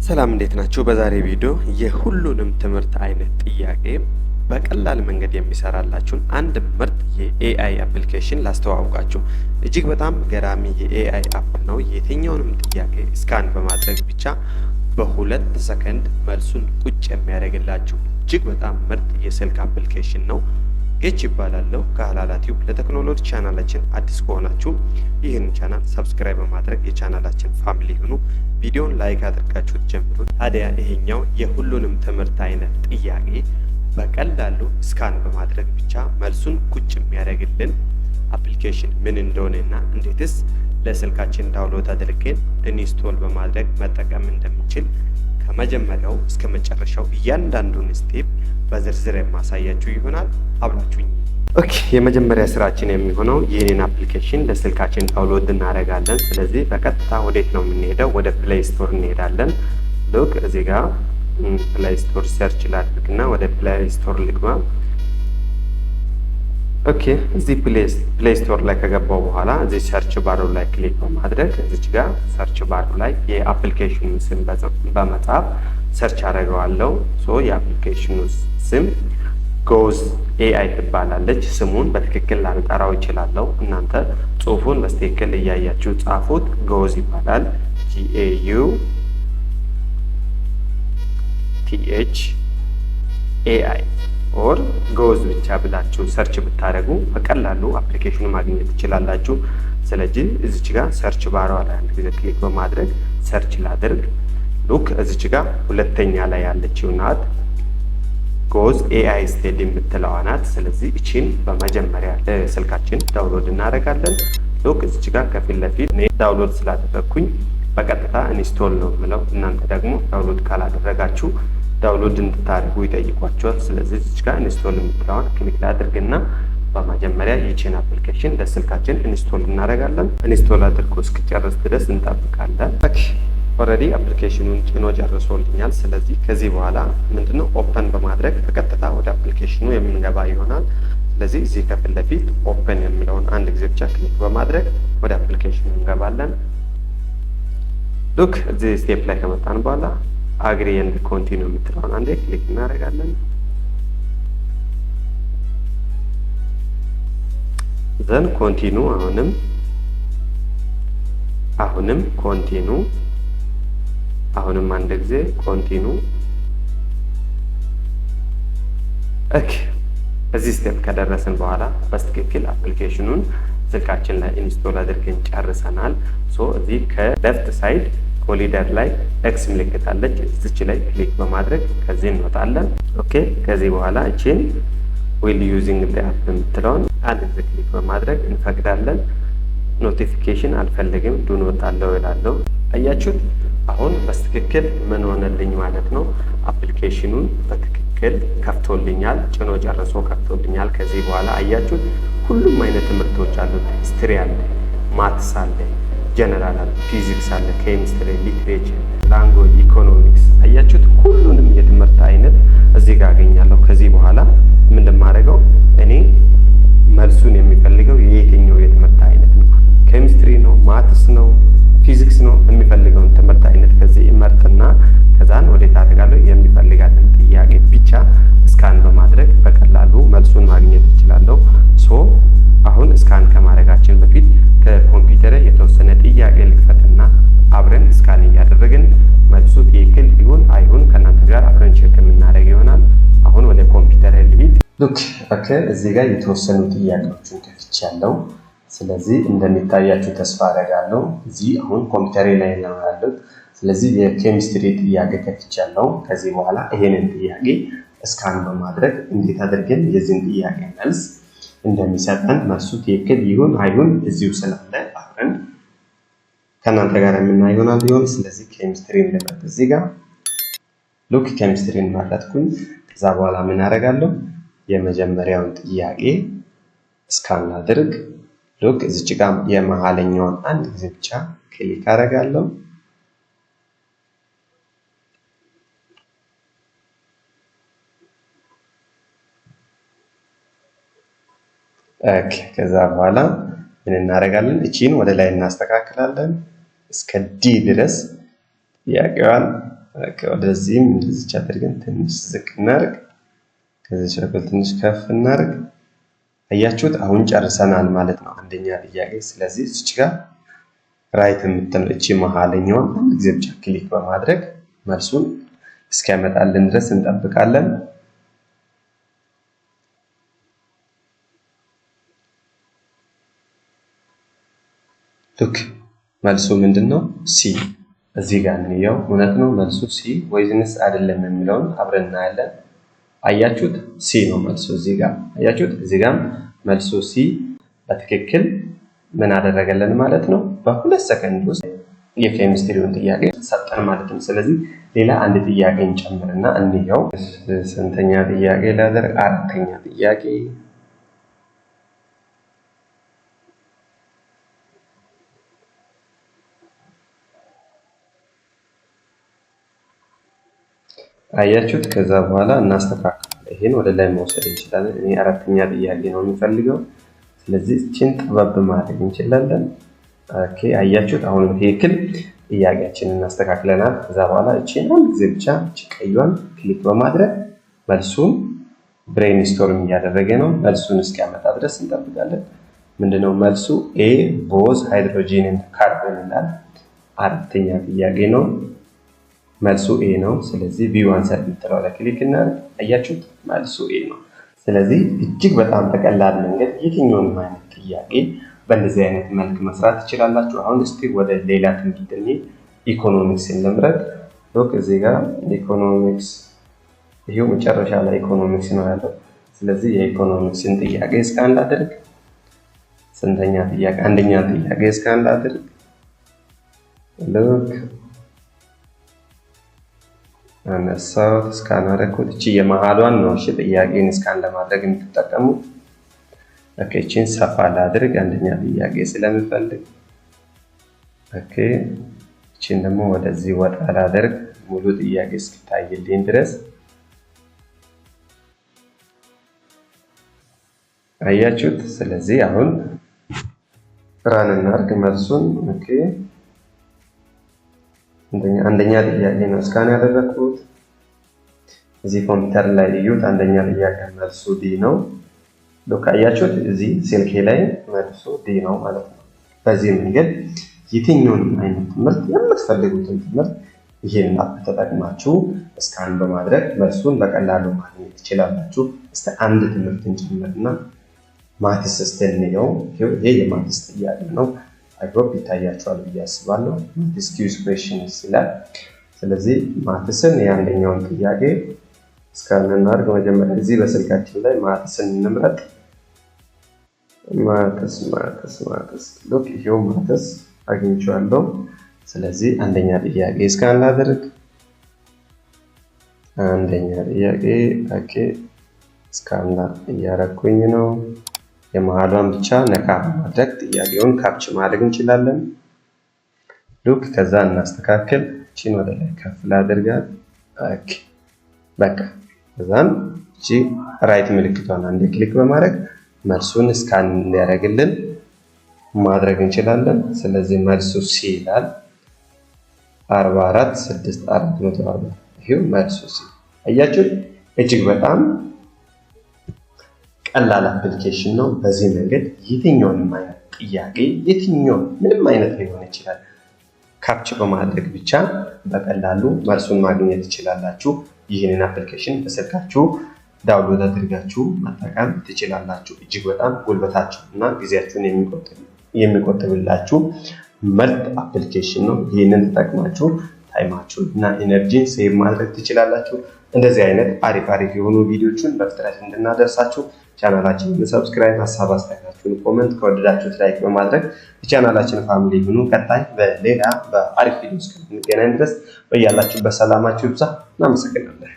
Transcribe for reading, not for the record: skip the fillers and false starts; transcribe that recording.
ሰላም እንዴት ናችሁ? በዛሬ ቪዲዮ የሁሉንም ትምህርት አይነት ጥያቄ በቀላል መንገድ የሚሰራላችሁን አንድ ምርጥ የኤአይ አፕሊኬሽን ላስተዋውቃችሁ። እጅግ በጣም ገራሚ የኤአይ አፕ ነው። የትኛውንም ጥያቄ ስካን በማድረግ ብቻ በሁለት ሰከንድ መልሱን ቁጭ የሚያደርግላችሁ እጅግ በጣም ምርጥ የስልክ አፕሊኬሽን ነው። ጌች ይባላለሁ ከሀላላ ቲዩብ። ለቴክኖሎጂ ቻናላችን አዲስ ከሆናችሁ ይህን ቻናል ሰብስክራይብ በማድረግ የቻናላችን ፋሚሊ ሁኑ። ቪዲዮን ላይክ አድርጋችሁ ጀምሩ። ታዲያ ይሄኛው የሁሉንም ትምህርት አይነት ጥያቄ በቀላሉ ስካን በማድረግ ብቻ መልሱን ቁጭ የሚያደርግልን አፕሊኬሽን ምን እንደሆነና እንዴትስ ለስልካችን ዳውንሎድ አድርገን ኢንስቶል በማድረግ መጠቀም እንደምንችል ከመጀመሪያው እስከ መጨረሻው እያንዳንዱን ስቴፕ በዝርዝር የማሳያችሁ ይሆናል። አብራችሁኝ። ኦኬ፣ የመጀመሪያ ስራችን የሚሆነው ይህንን አፕሊኬሽን ለስልካችን ዳውንሎድ እናደርጋለን። ስለዚህ በቀጥታ ወዴት ነው የምንሄደው? ወደ ፕሌይ ስቶር እንሄዳለን። ሉክ እዚህ ጋር ፕሌይ ስቶር ሰርች ላድርግና ወደ ፕሌይ ስቶር ልግባ። ኦኬ፣ እዚህ ፕሌይ ስቶር ላይ ከገባው በኋላ እዚህ ሰርች ባሩ ላይ ክሊክ በማድረግ እዚች ጋር ሰርች ባሩ ላይ የአፕሊኬሽኑ ስም በመጻፍ ሰርች አደርገዋለሁ። የአፕሊኬሽኑ ስም ጎዝ ኤአይ ትባላለች። ስሙን በትክክል ላልጠራው ይችላለሁ። እናንተ ጽሁፉን በትክክል እያያችሁ ጻፉት። ጎዝ ይባላል። GAUTH ኦር ጎዝ ብቻ ብላችሁ ሰርች ብታደርጉ በቀላሉ አፕሊኬሽኑ ማግኘት ትችላላችሁ። ስለዚህ እዚች ጋር ሰርች ባሯ ላይ አንድ ጊዜ ክሊክ በማድረግ ሰርች ላድርግ። ሉክ እዚች ጋር ሁለተኛ ላይ ያለችው ናት ጎዝ ኤአይ ስቴድ የምትለዋ ናት። ስለዚህ እቺን በመጀመሪያ ለስልካችን ዳውንሎድ እናደርጋለን። ሉክ እዚች ጋር ከፊት ለፊት እኔ ዳውንሎድ ስላደረግኩኝ በቀጥታ ኢንስቶል ነው የምለው። እናንተ ደግሞ ዳውንሎድ ካላደረጋችሁ ዳውንሎድ እንድታደርጉ ይጠይቋቸዋል። ስለዚህ እዚች ጋር ኢንስቶል የምትለዋን ክሊክ ላድርግና በመጀመሪያ ይቺን አፕሊኬሽን ለስልካችን ኢንስቶል እናደርጋለን። ኢንስቶል አድርጎ እስኪጨርስ ድረስ እንጠብቃለን። ኦልሬዲ አፕሊኬሽኑን ጭኖ ጨርሶልኛል። ስለዚህ ከዚህ በኋላ ምንድነው ኦፕን በማድረግ በቀጥታ ወደ አፕሊኬሽኑ የምንገባ ይሆናል። ስለዚህ እዚህ ከፊት ለፊት ኦፕን የሚለውን አንድ ጊዜ ብቻ ክሊክ በማድረግ ወደ አፕሊኬሽኑ እንገባለን። ሉክ እዚህ ስቴፕ ላይ ከመጣን በኋላ አግሪ ኤንድ ኮንቲኒው የምትለውን አንዴ ክሊክ እናደርጋለን። ዘን ኮንቲኒው አሁንም ኮንቲኒው አሁንም አንድ ጊዜ ኮንቲኒው። ኦኬ፣ እዚህ ስቴፕ ከደረስን በኋላ በትክክል አፕሊኬሽኑን ስልካችን ላይ ኢንስቶል አድርገን ጨርሰናል። እዚህ ከሌፍት ሳይድ ኮሊደር ላይ ኤክስ ምልክት አለች። እዚች ላይ ክሊክ በማድረግ ከዚህ እንወጣለን። ኦኬ፣ ከዚህ በኋላ እቺን ዊል ዩዚንግ ዘ አፕ የምትለውን አንድ ጊዜ ክሊክ በማድረግ እንፈቅዳለን። ኖቲፊኬሽን አልፈልግም ዱ ኖት አለው እላለሁ። አያችሁት? አሁን በትክክል ምን ሆነልኝ ማለት ነው? አፕሊኬሽኑን በትክክል ከፍቶልኛል። ጭኖ ጨርሶ ከፍቶልኛል። ከዚህ በኋላ አያችሁት? ሁሉም አይነት ትምህርቶች አሉት። ሂስትሪ አለ፣ ማትስ አለ፣ ጀነራል አለ፣ ፊዚክስ አለ፣ ኬሚስትሪ፣ ሊትሬቸር፣ ላንጉዌጅ፣ ኢኮኖሚክስ። አያችሁት? ሁሉንም የትምህርት አይነት እዚህ ጋር አገኛለሁ። ከዚህ በኋላ ምንድን ማድረገው እኔ መልሱን የሚፈልገው የየትኛው የትምህርት አይነት ነው? ኬሚስትሪ ነው? ማትስ ነው? ፊዚክስ ነው? የሚፈልገውን ትምህርት አይነት ከዚህ እመርጥና ከዛን ወዴት አደርጋለሁ? የሚፈልጋትን ጥያቄ ብቻ ስካን በማድረግ በቀላሉ መልሱን ማግኘት እችላለሁ። አሁን ስካን ከማድረጋችን በፊት ከኮምፒውተር የተወሰነ ጥያቄ ልክፈትና አብረን ስካን እያደረግን መልሱ ትክክል ይሁን አይሁን ከእናንተ ጋር አብረን ቼክ የምናደርግ ይሆናል። አሁን ወደ ኮምፒውተር ልሂድ። ሉክ ኦኬ፣ እዚህ ጋር የተወሰኑ ጥያቄዎችን ከፍቻለሁ። ስለዚህ እንደሚታያችሁ ተስፋ አደርጋለሁ። እዚህ አሁን ኮምፒውተሬ ላይ ነው ያለው። ስለዚህ የኬሚስትሪ ጥያቄ ከፍቻለሁ። ከዚህ በኋላ ይሄንን ጥያቄ ስካን በማድረግ እንዴት አድርገን የዚህን ጥያቄ መልስ እንደሚሰጠን መልሱ ትክክል ይሁን አይሁን እዚሁ ስላለ አብረን ከእናንተ ጋር የምናየው ይሆናል። ስለዚህ ኬሚስትሪን ልመርጥ። እዚህ ጋር ሉክ ኬሚስትሪን መረጥኩኝ። ከዛ በኋላ ምን አደርጋለሁ? የመጀመሪያውን ጥያቄ ስካን ላድርግ። ሉክ እዚች ጋር የመሃለኛውን አንድ ጊዜ ብቻ ክሊክ አደርጋለሁ። ኦኬ፣ ከዛ በኋላ ምን እናደርጋለን? እቺን ወደ ላይ እናስተካክላለን እስከ ዲ ድረስ ጥያቄዋን ወደዚህም እንደዚህ አድርገን ትንሽ ዝቅ እናርግ፣ ከዚህ በኩል ትንሽ ከፍ እናርግ። አያችሁት? አሁን ጨርሰናል ማለት ነው አንደኛ ጥያቄ። ስለዚህ እዚች ጋር ራይት የምትለው እቺ መሀለኛዋን አንድ ጊዜ ብቻ ክሊክ በማድረግ መልሱን እስኪያመጣልን ድረስ እንጠብቃለን። ሉክ መልሱ ምንድነው? ሲ። እዚህ ጋር እንየው። እውነት ነው መልሱ ሲ ወይስ አይደለም የሚለውን አብረን እናያለን። አያችሁት? ሲ ነው መልሱ። እዚህ ጋር አያችሁት? እዚህ ጋር መልሱ ሲ በትክክል ምን አደረገልን ማለት ነው። በ2 ሰከንድ ውስጥ የኬሚስትሪውን ጥያቄ ሰጠን ማለት ነው። ስለዚህ ሌላ አንድ ጥያቄ እንጨምርና እንየው። ስንተኛ ጥያቄ ላደርግ? 4ኛ ጥያቄ። አያችሁት? ከዛ በኋላ እናስተካክላለን። ይሄን ወደ ላይ መውሰድ እንችላለን። እኔ 4ኛ ጥያቄ ነው የሚፈልገው። ስለዚህ እቺን ጠበብ ማድረግ እንችላለን። ኦኬ አያችሁት? አሁን ትክክል ጥያቄያችንን እናስተካክለናል። ከዛ በኋላ እቺን አንድ ጊዜ ብቻ እቺ ቀዩን ክሊክ በማድረግ መልሱን ብሬንስቶርም እያደረገ ነው። መልሱን እስኪያመጣ ድረስ እንጠብቃለን። ምንድነው መልሱ? ኤ ቦዝ ሃይድሮጂን እና ካርቦን ይላል። 4ኛ ጥያቄ ነው። መልሱ ኤ ነው። ስለዚህ ቢ1 ሰር የምትለው ላይ ክሊክ እናድርግ። አያችሁት? መልሱ ኤ ነው። ስለዚህ እጅግ በጣም በቀላል መንገድ የትኛውንም አይነት ጥያቄ በእንደዚህ አይነት መልክ መስራት ትችላላችሁ። አሁን እስቲ ወደ ሌላ ትምህርት እንሂድ። ኢኮኖሚክስን ልምረጥ። ሎክ እዚህ ጋር ኢኮኖሚክስ ይሄው መጨረሻ ላይ ኢኮኖሚክስ ነው ያለው። ስለዚህ የኢኮኖሚክስን ጥያቄ እስካን ላድርግ። ስንተኛ ጥያቄ? አንደኛ ጥያቄ እስካን ላድርግ። ሎክ አነሳሁት፣ እስካን አደረኩት። እቺ የመሃሏን ነው እሺ ጥያቄን እስካን ለማድረግ የምትጠቀሙት። ኦኬ እቺን ሰፋ ላድርግ አንደኛ ጥያቄ ስለምፈልግ። ኦኬ እቺን ደግሞ ወደዚህ ወጣ ላድርግ ሙሉ ጥያቄ እስኪታይልኝ ድረስ። አያችሁት? ስለዚህ አሁን ራን እናድርግ መልሱን። ኦኬ አንደኛ ጥያቄ ነው እስካን ያደረኩት። እዚህ ኮምፒውተር ላይ እዩት። አንደኛ ጥያቄ መልሱ ዲ ነው። ሎክ አያችሁት? እዚህ ስልኬ ላይ መልሱ ዲ ነው ማለት ነው። በዚህ መንገድ የትኛውንም አይነት ትምህርት የምትፈልጉትን ትምህርት ይሄን አፕ ተጠቅማችሁ እስካን በማድረግ መልሱን በቀላሉ ማግኘት ትችላላችሁ። እስቲ አንድ ትምህርትን ጨምርና ማትስ እንየው። ይሄ የማትስ ጥያቄ ነው። አይሆፕ ይታያችኋል ብዬ አስባለሁ። ማትስ ኪውዝ ኩዌስችንስ ይላል። ስለዚህ ማትስን የአንደኛውን ጥያቄ እስካን እናድርግ። መጀመሪያ እዚህ በስልካችን ላይ ማትስን እንምረጥ። ማትስ ሎክ ይሄው ማትስ አግኝቼዋለሁ። ስለዚህ አንደኛ ጥያቄ እስካን ላድርግ። አንደኛ ጥያቄ ኦኬ እስካን እያደረኩኝ ነው። የመሃሏን ብቻ ነካ በማድረግ ጥያቄውን ካፕች ማድረግ እንችላለን። ሉክ ከዛ እናስተካክል። እቺን ወደ ላይ ከፍ ላድርጋት። ኦኬ በቃ ከዛም እቺ ራይት ምልክቷን አንዴ ክሊክ በማድረግ መልሱን እስካን እንዲያደርግልን ማድረግ እንችላለን። ስለዚህ መልሱ ሲ ይላል። 44,6440 ይሄው መልሱ ሲ። አያችሁ እጅግ በጣም ቀላል አፕሊኬሽን ነው። በዚህ መንገድ የትኛውንም አይነት ጥያቄ ምንም አይነት ሊሆን ይችላል ካፕቸ በማድረግ ብቻ በቀላሉ መልሱን ማግኘት ትችላላችሁ። ይህንን አፕሊኬሽን በስልካችሁ ዳውንሎድ አድርጋችሁ መጠቀም ትችላላችሁ። እጅግ በጣም ጉልበታችሁ እና ጊዜያችሁን የሚቆጥብላችሁ ምርጥ አፕሊኬሽን ነው። ይህንን ተጠቅማችሁ ታይማችሁን እና ኤነርጂን ሴቭ ማድረግ ትችላላችሁ። እንደዚህ አይነት አሪፍ የሆኑ ቪዲዮዎችን በፍጥነት እንድናደርሳችሁ ቻናላችንን ሰብስክራይብ፣ ሀሳብ አስተያየታችሁን ኮሜንት፣ ከወደዳችሁት ላይክ በማድረግ የቻናላችን ፋሚሊ ሁኑ። ቀጣይ በሌላ በአሪፍ ቪዲዮ እስከምንገናኝ ድረስ በያላችሁበት ሰላማችሁ ይብዛ። እናመሰግናለን።